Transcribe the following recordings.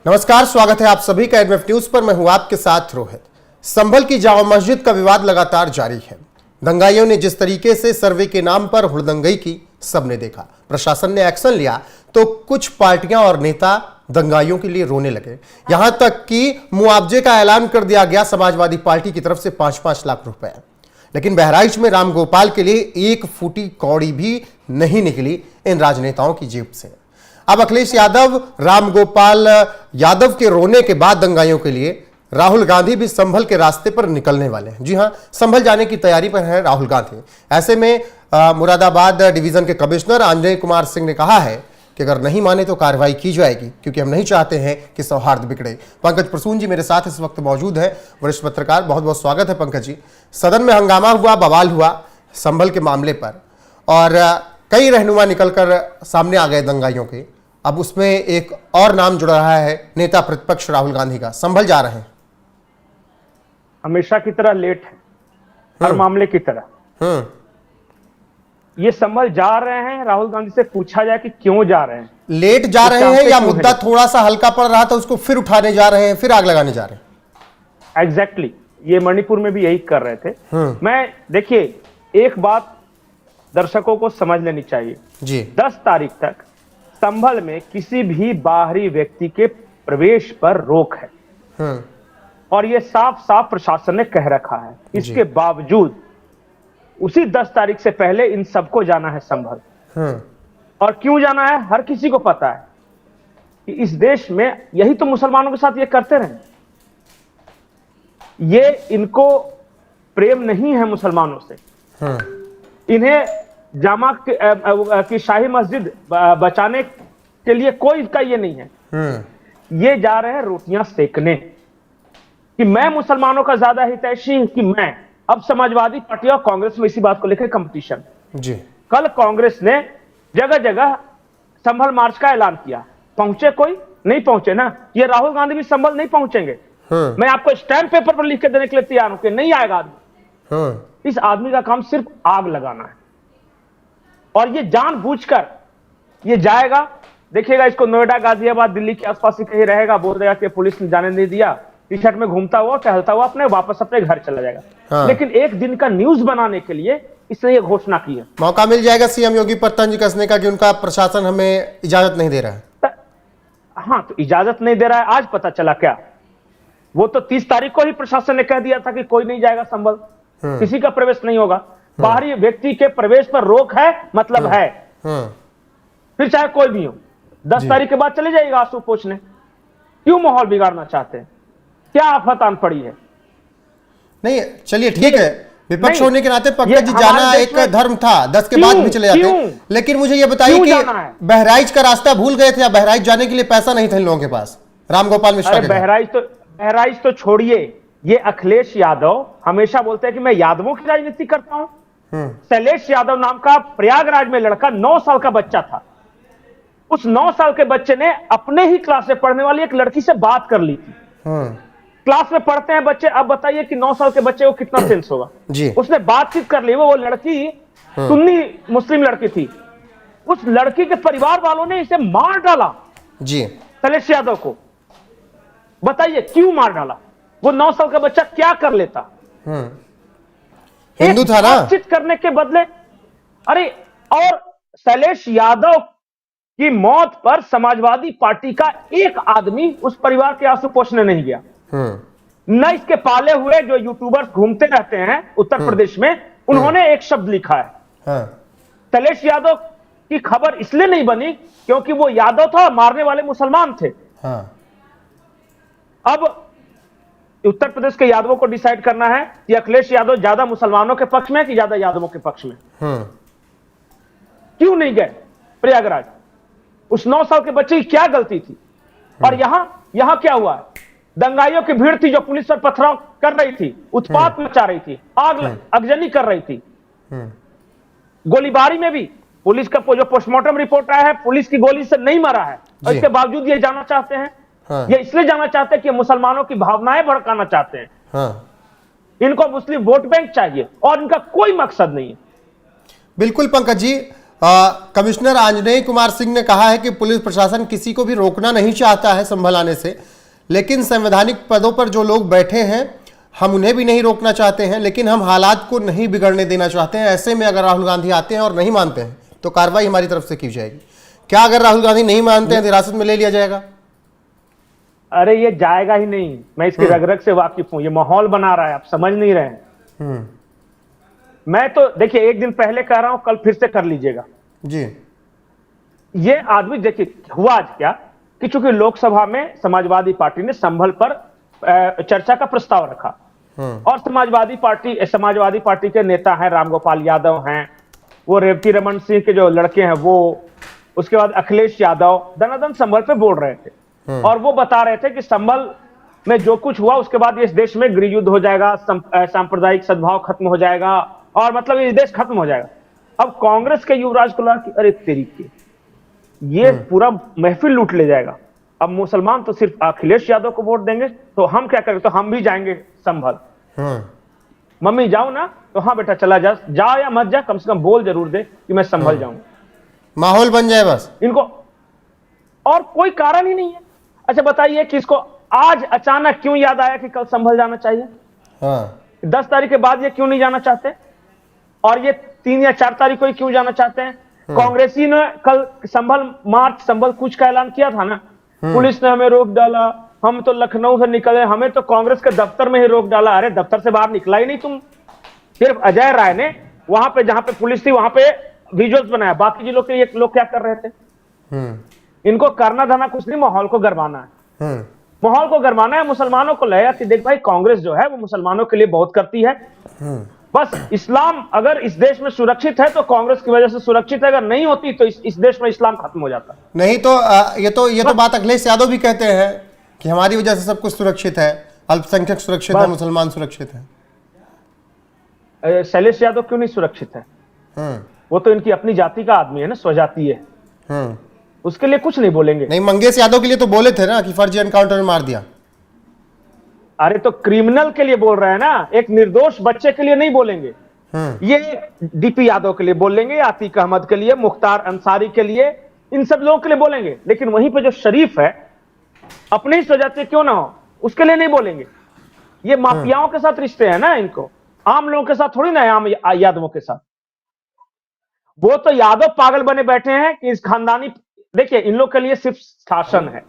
नमस्कार, स्वागत है आप सभी का एडवेफ न्यूज पर। मैं हूं आपके साथ रोहित। संभल की जामा मस्जिद का विवाद लगातार जारी है। दंगाइयों ने जिस तरीके से सर्वे के नाम पर हुड़दंगई की, सबने देखा। प्रशासन ने एक्शन लिया तो कुछ पार्टियां और नेता दंगाइयों के लिए रोने लगे। यहां तक कि मुआवजे का ऐलान कर दिया गया समाजवादी पार्टी की तरफ से 5-5 लाख रुपए। लेकिन बहराइच में रामगोपाल के लिए एक फूटी कौड़ी भी नहीं निकली इन राजनेताओं की जेब से। अब अखिलेश यादव, रामगोपाल यादव के रोने के बाद दंगाइयों के लिए राहुल गांधी भी संभल के रास्ते पर निकलने वाले हैं। जी हां, संभल जाने की तैयारी पर है राहुल गांधी। ऐसे में मुरादाबाद डिवीजन के कमिश्नर अंजय कुमार सिंह ने कहा है कि अगर नहीं माने तो कार्रवाई की जाएगी, क्योंकि हम नहीं चाहते हैं कि सौहार्द बिगड़े। पंकज प्रसून जी मेरे साथ इस वक्त मौजूद है, वरिष्ठ पत्रकार। बहुत बहुत स्वागत है पंकज जी। सदन में हंगामा हुआ, बवाल हुआ संभल के मामले पर, और कई रहनुमा निकलकर सामने आ गए दंगाइयों के। अब उसमें एक और नाम जुड़ रहा है, नेता प्रतिपक्ष राहुल गांधी का। संभल जा रहे हैं, हमेशा की तरह लेट है, हर मामले की तरह। ये संभल जा रहे हैं। राहुल गांधी से पूछा जाए कि क्यों जा रहे हैं, लेट जा रहे हैं या मुद्दा थोड़ा सा हल्का पड़ रहा था उसको फिर उठाने जा रहे हैं, फिर आग लगाने जा रहे हैं? एग्जैक्टली ये मणिपुर में भी यही कर रहे थे। मैं देखिए, एक बात दर्शकों को समझ लेनी चाहिए जी। 10 तारीख तक संभल में किसी भी बाहरी व्यक्ति के प्रवेश पर रोक है, और ये साफ साफ प्रशासन ने कह रखा है। इसके बावजूद उसी 10 तारीख से पहले इन सबको जाना है संभल। और क्यों जाना है, हर किसी को पता है कि इस देश में यही तो मुसलमानों के साथ ये करते रहे। ये इनको प्रेम नहीं है मुसलमानों से। इन्हें जामा की शाही मस्जिद बचाने के लिए कोई इसका ये नहीं है। ये जा रहे हैं रोटियां सेकने कि मैं मुसलमानों का ज्यादा हितैषी कि मैं। अब समाजवादी पार्टी और कांग्रेस में इसी बात को लेकर कंपटीशन जी। कल कांग्रेस ने जगह जगह संभल मार्च का ऐलान किया। पहुंचे कोई? नहीं पहुंचे ना। ये राहुल गांधी भी संभल नहीं पहुंचेंगे। मैं आपको स्टैंप पेपर पर लिख के देने के लिए तैयार हूं कि नहीं आएगा आदमी। इस आदमी का काम सिर्फ आग लगाना है, और ये जानबूझकर ये जाएगा। देखिएगा, इसको नोएडा, गाजियाबाद, दिल्ली के आसपास ही कहीं रहेगा। बोल देगा कि पुलिस ने जाने नहीं दिया। टी-शर्ट में घूमता हुआ, टहलता हुआ अपने वापस अपने घर चला जाएगा। लेकिन एक दिन का न्यूज बनाने के लिए इसने ये घोषणा की है। मौका मिल जाएगा सीएम योगी पर तंज कसने का कि उनका प्रशासन हमें इजाजत नहीं दे रहा है। हाँ, तो इजाजत नहीं दे रहा है, आज पता चला क्या? वो तो 30 तारीख को ही प्रशासन ने कह दिया था कि कोई नहीं जाएगा संभल, किसी का प्रवेश नहीं होगा। बाहरी व्यक्ति के प्रवेश पर रोक है, मतलब है। फिर चाहे कोई भी हो, 10 तारीख के बाद चले जाएगा आंसू पोंछने। क्यों माहौल बिगाड़ना चाहते हैं? क्या आफत आन पड़ी है? नहीं, चलिए ठीक है, विपक्ष होने के नाते पंकज जी जाना एक धर्म था, 10 के बाद भी चले जाते। लेकिन मुझे ये बताइए कि बहराइच का रास्ता भूल गए थे या बहराइच जाने के लिए पैसा नहीं था इन लोगों के पास? रामगोपाल मिश्रा के बहराइच तो छोड़िए। ये अखिलेश यादव हमेशा बोलते हैं कि मैं यादवों की राजनीति करता हूं। शैलेश यादव नाम का प्रयागराज में लड़का, 9 साल का बच्चा था। उस 9 साल के बच्चे ने अपने ही क्लास में पढ़ने वाली एक लड़की से बात कर ली थी। क्लास में पढ़ते हैं बच्चे। अब बताइए कि 9 साल के बच्चे को कितना सेंस होगा जी। उसने बातचीत कर ली। वो लड़की सुन्नी मुस्लिम लड़की थी। उस लड़की के परिवार वालों ने इसे मार डाला जी, शैलेश यादव को। बताइए क्यों मार डाला? वो 9 साल का बच्चा क्या कर लेता? हिंदू था ना। बातचीत करने के बदले। अरे, और शैलेश यादव की मौत पर समाजवादी पार्टी का एक आदमी उस परिवार के आंसू पोंछने नहीं गया। न इसके पाले हुए जो यूट्यूबर्स घूमते रहते हैं उत्तर प्रदेश में, उन्होंने एक शब्द लिखा है। शैलेश यादव की खबर इसलिए नहीं बनी क्योंकि वो यादव था, मारने वाले मुसलमान थे। अब उत्तर प्रदेश के यादवों को डिसाइड करना है कि अखिलेश यादव ज्यादा मुसलमानों के पक्ष में कि ज्यादा यादवों के पक्ष में। क्यों नहीं गए प्रयागराज? उस 9 साल के बच्चे की क्या गलती थी? और यहां क्या हुआ है? दंगाइयों की भीड़ थी जो पुलिस पर पथराव कर रही थी, उत्पात मचा रही थी, आगजनी कर रही थी। गोलीबारी में भी पुलिस का जो पोस्टमार्टम रिपोर्ट आया है, पुलिस की गोली से नहीं मरा है। और इसके बावजूद ये जाना चाहते हैं। ये इसलिए जाना चाहते हैं कि मुसलमानों की भावनाएं भड़काना चाहते हैं। इनको मुस्लिम वोट बैंक चाहिए और इनका कोई मकसद नहीं है। बिल्कुल पंकज जी, कमिश्नर आंजनेय कुमार सिंह ने कहा है कि पुलिस प्रशासन किसी को भी रोकना नहीं चाहता है संभल आने से, लेकिन संवैधानिक पदों पर जो लोग बैठे हैं हम उन्हें भी नहीं रोकना चाहते हैं, लेकिन हम हालात को नहीं बिगड़ने देना चाहते हैं। ऐसे में अगर राहुल गांधी आते हैं और नहीं मानते हैं तो कार्रवाई हमारी तरफ से की जाएगी। क्या अगर राहुल गांधी नहीं मानते हैं तो हिरासत में ले लिया जाएगा? अरे ये जाएगा ही नहीं, मैं इसकी रग-रग से वाकिफ हूं। ये माहौल बना रहा है, आप समझ नहीं रहे हैं। मैं तो देखिए एक दिन पहले कह रहा हूं, कल फिर से कर लीजिएगा जी। ये आदमी देखिए हुआ आज क्या कि चूंकि लोकसभा में समाजवादी पार्टी ने संभल पर चर्चा का प्रस्ताव रखा और समाजवादी पार्टी के नेता हैं, रामगोपाल यादव हैं, वो रेवती रमन सिंह के जो लड़के हैं वो, उसके बाद अखिलेश यादव दनादन संभल पे बोल रहे थे और वो बता रहे थे कि संभल में जो कुछ हुआ उसके बाद इस देश में गृह युद्ध हो जाएगा, सांप्रदायिक सद्भाव खत्म हो जाएगा और मतलब ये देश खत्म हो जाएगा। अब कांग्रेस के युवराज को लगा कि अरे तेरी के ये पूरा महफिल लूट ले जाएगा, अब मुसलमान तो सिर्फ अखिलेश यादव को वोट देंगे तो हम क्या करेंगे, तो हम भी जाएंगे संभल। मम्मी जाओ ना, तो हाँ बेटा चला जा या मत जा, कम से कम बोल जरूर दे कि मैं संभल जाऊंगा। माहौल बन जाए बस इनको, और कोई कारण ही नहीं है। अच्छा बताइए कि इसको आज अचानक क्यों याद आया कि कल संभल जाना चाहिए? 10 तारीख के बाद ये क्यों नहीं जाना चाहते और ये 3 या 4 तारीख को ही क्यों जाना चाहते हैं? कांग्रेसी ने कल संभल कुछ का ऐलान किया था ना, पुलिस ने हमें रोक डाला, हम तो लखनऊ से निकले, हमें तो कांग्रेस के दफ्तर में ही रोक डाला। अरे दफ्तर से बाहर निकला ही नहीं तुम। सिर्फ अजय राय ने वहां पे जहां पे पुलिस थी वहां पे विजुअल्स बनाया, बाकी जी लोग ये लोग क्या कर रहे थे? इनको करना धरना कुछ नहीं, माहौल को गरमाना है। माहौल को गरमाना है, मुसलमानों को लगेगा कि देख भाई कांग्रेस जो है वो मुसलमानों के लिए बहुत करती है। बस इस्लाम अगर इस देश में सुरक्षित है तो कांग्रेस की वजह से सुरक्षित है, अगर नहीं होती तो इस देश में इस्लाम खत्म हो जाता। नहीं तो ये तो बात अखिलेश यादव भी कहते हैं कि हमारी वजह से सब कुछ सुरक्षित है, अल्पसंख्यक सुरक्षित है, मुसलमान सुरक्षित है। शैलेश यादव क्यों नहीं सुरक्षित है? वो तो इनकी अपनी जाति का आदमी है ना, स्वजातीय है, उसके लिए कुछ नहीं बोलेंगे। नहीं, मंगेश यादव के लिए तो बोले थे ना कि फर्जी एनकाउंटर में मार दिया। अरे तो क्रिमिनल के लिए बोल रहे हैं ना, एक निर्दोष बच्चे के लिए नहीं बोलेंगे। ये डीपी यादव के लिए बोलेंगे, आतिक अहमद के लिए, मुख्तार अंसारी के लिए, इन सब लोगों के लिए बोलेंगे, लेकिन वहीं पे जो शरीफ है अपने ही स्वजातीय क्यों ना हो उसके लिए नहीं बोलेंगे। ये माफियाओं के साथ रिश्ते हैं ना, इनको आम लोगों के साथ थोड़ी ना, आम यादवों के साथ। वो तो यादव पागल बने बैठे हैं कि इस खानदानी, देखिए इन लोग के लिए सिर्फ शासन है।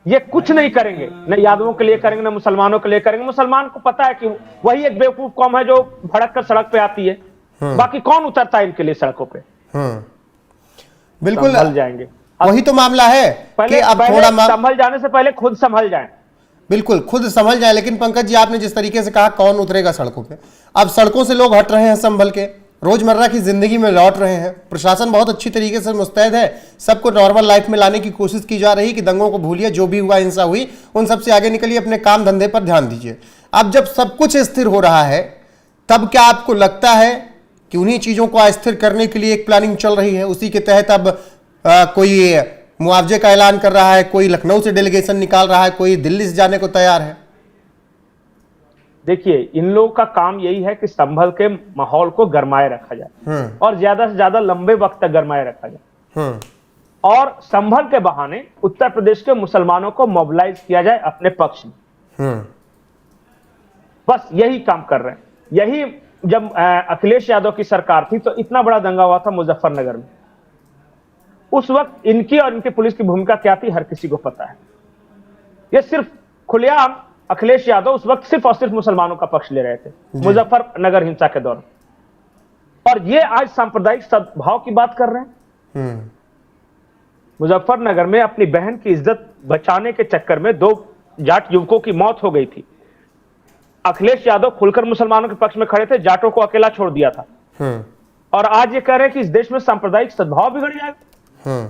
ये कुछ नहीं करेंगे, न यादवों के लिए करेंगे न मुसलमानों के लिए करेंगे। मुसलमान को पता है कि वही एक बेवकूफ कौम है जो भड़क कर सड़क पे आती है, बाकी कौन उतरता है इनके लिए सड़कों पे? बिल्कुल संभल जाएंगे। वही तो मामला है कि अब थोड़ा संभल जाने से पहले खुद संभल जाए। बिल्कुल खुद संभल जाए, लेकिन पंकज जी आपने जिस तरीके से कहा कौन उतरेगा सड़कों पे, अब सड़कों से लोग हट रहे हैं, संभल के रोजमर्रा की जिंदगी में लौट रहे हैं। प्रशासन बहुत अच्छी तरीके से मुस्तैद है, सबको नॉर्मल लाइफ में लाने की कोशिश की जा रही कि दंगों को भूलिए, जो भी हुआ हिंसा हुई उन सब से आगे निकलिए, अपने काम धंधे पर ध्यान दीजिए। अब जब सब कुछ स्थिर हो रहा है तब क्या आपको लगता है कि उन्हीं चीजों को अस्थिर करने के लिए एक प्लानिंग चल रही है? उसी के तहत अब कोई मुआवजे का ऐलान कर रहा है, कोई लखनऊ से डेलीगेशन निकाल रहा है, कोई दिल्ली से जाने को तैयार है। देखिए इन लोगों का काम यही है कि संभल के माहौल को गरमाए रखा जाए और ज्यादा से ज्यादा लंबे वक्त तक गरमाए रखा जाए और संभल के बहाने उत्तर प्रदेश के मुसलमानों को मोबिलाइज किया जाए अपने पक्ष में। बस यही काम कर रहे हैं। यही जब अखिलेश यादव की सरकार थी तो इतना बड़ा दंगा हुआ था मुजफ्फरनगर में, उस वक्त इनकी और इनकी पुलिस की भूमिका क्या थी हर किसी को पता है। ये सिर्फ खुलेआम अखिलेश यादव उस वक्त सिर्फ और सिर्फ मुसलमानों का पक्ष ले रहे थे मुजफ्फरनगर हिंसा के दौरान, और ये आज सांप्रदायिक सद्भाव की बात कर रहे हैं। मुजफ्फरनगर में अपनी बहन की इज्जत बचाने के चक्कर में 2 जाट युवकों की मौत हो गई थी। अखिलेश यादव खुलकर मुसलमानों के पक्ष में खड़े थे, जाटों को अकेला छोड़ दिया था, और आज ये कह रहे हैं कि इस देश में सांप्रदायिक सद्भाव बिगड़ जाएगा।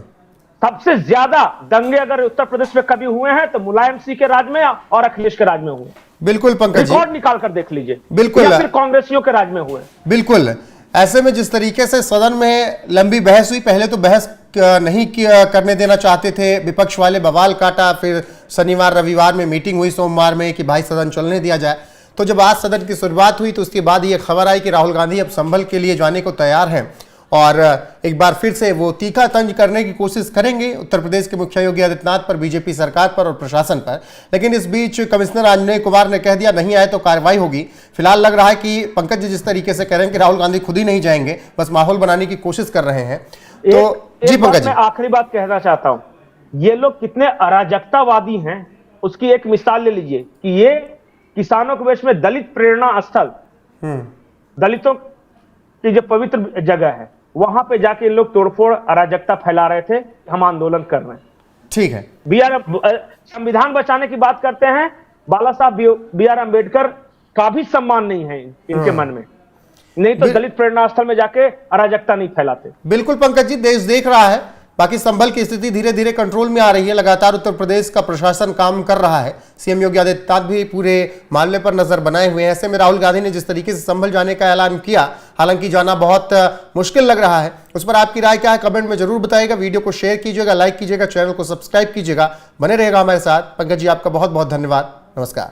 सबसे ज्यादा दंगे अगर उत्तर प्रदेश में कभी हुए हैं तो मुलायम सिंह के राज में और अखिलेश के राज में हुए। बिल्कुल पंकज जी, रिकॉर्ड निकाल कर देख लीजिए। बिल्कुल, या फिर कांग्रेसियों के राज में हुए। बिल्कुल। ऐसे में जिस तरीके से सदन में लंबी बहस हुई, पहले तो बहस नहीं करने देना चाहते थे विपक्ष वाले, बवाल काटा, फिर शनिवार रविवार में मीटिंग हुई, सोमवार में कि भाई सदन चलने दिया जाए। तो जब आज सदन की शुरुआत हुई तो उसके बाद ये खबर आई कि राहुल गांधी अब संभल के लिए जाने को तैयार हैं और एक बार फिर से वो तीखा तंज करने की कोशिश करेंगे उत्तर प्रदेश के मुख्यमंत्री योगी आदित्यनाथ पर, बीजेपी सरकार पर और प्रशासन पर। लेकिन इस बीच कमिश्नर आंजनेय कुमार ने कह दिया नहीं आए तो कार्रवाई होगी। फिलहाल लग रहा है कि पंकज जी जिस तरीके से कह रहे हैं कि राहुल गांधी खुद ही नहीं जाएंगे, बस माहौल बनाने की कोशिश कर रहे हैं। तो जी पंकज जी, मैं आखिरी बात कहना चाहता हूं, ये लोग कितने अराजकतावादी हैं उसकी एक मिसाल ले लीजिए कि ये किसानों के वेश में दलित प्रेरणा स्थल, दलितों की जो पवित्र जगह है, वहां पे जाके इन लोग तोड़फोड़ अराजकता फैला रहे थे, हम आंदोलन कर रहे हैं। ठीक है, संविधान बचाने की बात करते हैं, बाला साहब बी आर अम्बेडकर का भी सम्मान नहीं है इनके मन में, नहीं तो दलित प्रेरणा स्थल में जाके अराजकता नहीं फैलाते। बिल्कुल पंकज जी, देश देख रहा है। बाकी संभल की स्थिति धीरे धीरे कंट्रोल में आ रही है। लगातार उत्तर प्रदेश का प्रशासन काम कर रहा है। सीएम योगी आदित्यनाथ भी पूरे मामले पर नजर बनाए हुए हैं। ऐसे में राहुल गांधी ने जिस तरीके से संभल जाने का ऐलान किया, हालांकि जाना बहुत मुश्किल लग रहा है, उस पर आपकी राय क्या है कमेंट में जरूर बताइएगा। वीडियो को शेयर कीजिएगा, लाइक कीजिएगा, चैनल को सब्सक्राइब कीजिएगा, बने रहेगा हमारे साथ। पंकज जी आपका बहुत बहुत धन्यवाद, नमस्कार।